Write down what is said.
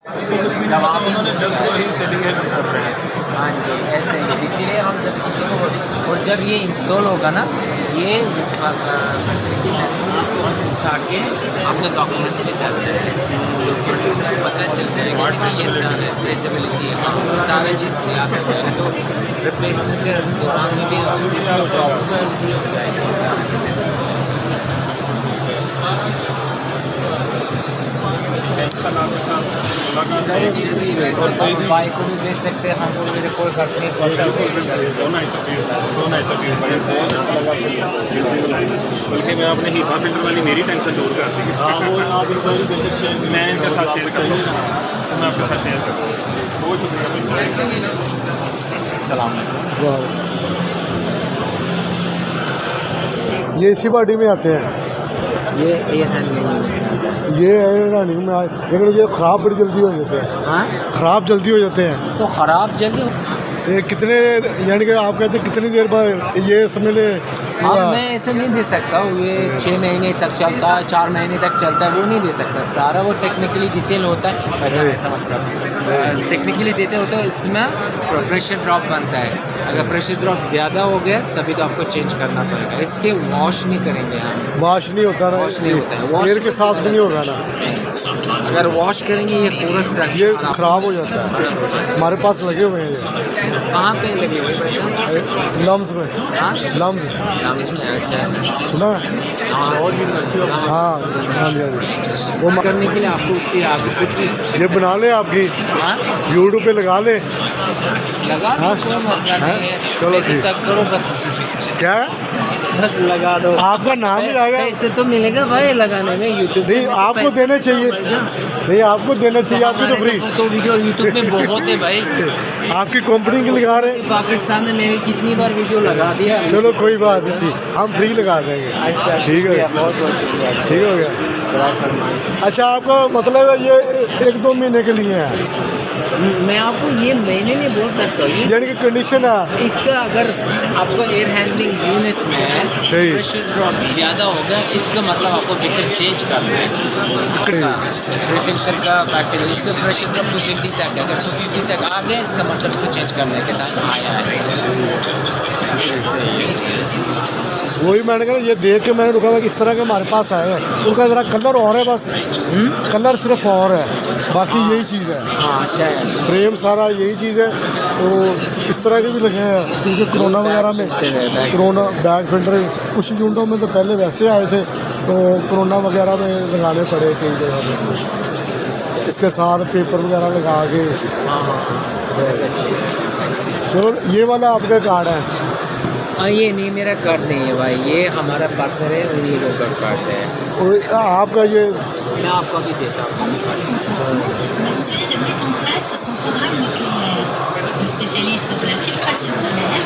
जब आप उन्होंने जस्ट वही सेटिंग कर रहे हैं। हाँ जी, ऐसे ही। इसीलिए हम जब किसी को और जब ये इंस्टॉल होगा ना, ये फैसिलिटी उठा के अपने डॉक्यूमेंट्स में डालते हैं, कंप्यूटर को पता चल जाएगा कि ये सारे ट्रेसेबिलिटी है, सारा चीज़ यहाँ पे जाएगा। तो रिप्लेसमेंट के दौरान में भी डॉक्यूमेंट्स हो जाएगी, सारी चीज़ें ऐसे हो जाएगी। सर जब भी बाइक को भी बेच सकते हैं, हमको मेरे कोई फर्क नहीं पड़ता। बल्कि मैं अपने हीपा फिल्टर वाली मेरी टेंशन दूर कर दी। हाँ वो आप इंक्वायरी दे सकते हैं, मैं इनके साथ शेयर करूँगा, तो मैं आपके साथ शेयर करूँगा। बहुत शुक्रिया। सलाम। ये इसी बॉडी में आते हैं, ये एयर हैंडलिंग ये रनिंग में आए, लेकिन ये ख़राब बड़ी जल्दी हो जाते हैं। हाँ, ख़राब जल्दी हो जाते हैं। तो ख़राब जल्दी। ये कितने, यानी कि आप कहते हैं कितनी देर बाद ये समझ ले? अब मैं ऐसे नहीं दे सकता हूँ, ये 6 महीने तक चलता है, 4 महीने तक चलता है, वो नहीं दे सकता। सारा वो टेक्निकली डिटेल होता है। अच्छा ऐसा मतलब टेक्निकली देते होता है, इसमें प्रेशर ड्रॉप बनता है। अगर प्रेशर ड्रॉप ज़्यादा हो गया तभी तो आपको चेंज करना पड़ेगा। इसके वॉश नहीं करेंगे हम, वॉश नहीं होता ना, वॉश नहीं होता है, एयर के साथ भी नहीं होगा ना। अगर वॉश करेंगे ये पूरा स्ट्रक्चर ये ख़राब हो जाता है। हमारे पास लगे हुए हैं ये। कहाँ पे लगे हुए हैं? लम्स में। हाँ लम्स में। अच्छा सुना है? हाँ वो करने के लिए आपको उससे आगे कुछ भी ये बना ले आपकी, हाँ यूट्यूब पे लगा ले। लगा दो, हाँ? कोई मसला नहीं है। चलो लेकिन ठीक। तक करो बस, क्या बस लगा दो। आपका नाम ही आएगा? पैसे तो मिलेगा भाई लगाने में, यूट्यूब नहीं आपको देने चाहिए, नहीं आपको देना चाहिए, आपकी तो फ्री। तो वीडियो यूट्यूब में बहुत है भाई, आपकी कंपनी की लगा रहे हैं। पाकिस्तान ने मेरी कितनी बार वीडियो लगा दिया। चलो कोई बात नहीं, ठीक, हम फ्री लगा देंगे। अच्छा ठीक है, बहुत बहुत शुक्रिया। ठीक हो गया। अच्छा आपका मतलब है ये 1-2 महीने के लिए है, मैं आपको ये महीने नहीं बोल सकता हूँ, यानी कि कंडीशन है इसका अगर आपको एयर हैंडलिंग यूनिट में सही प्रेशर ड्रॉप ज़्यादा होगा, इसका मतलब आपको फिल्टर चेंज करना है। फिल्टर का पैकेज, इसका प्रेशर ड्रॉप 250 तक है, अगर 250 तक आ गया इसका मतलब इसको चेंज करने के टाइम आया है। वही मैंने कहा, ये देख के मैंने रुका हुआ कि इस तरह के हमारे पास आए हैं, उनका ज़रा कलर और है बस, कलर सिर्फ और है, बाकी यही चीज़ है। हाँ शायद फ्रेम सारा यही चीज़ है। तो इस तरह के भी लगे हैं, क्योंकि कोरोना वगैरह में, कोरोना बैग फिल्टर कुछ यूनिटों में तो पहले वैसे आए थे, तो कोरोना वगैरह में लगाने पड़े कई जगह पे, इसके साथ पेपर वगैरह लगा के। चलो ये वाला आपका कार्ड है? हाँ, ये नहीं मेरा कार्ड नहीं है भाई, ये हमारा पार्टनर है, उन्हीं लोगों का कार्ड है। और आपका ये मैं आपको भी देता हूँ। En 1960, la Suède met en place son programme nucléaire. Le spécialiste de la filtration de l'air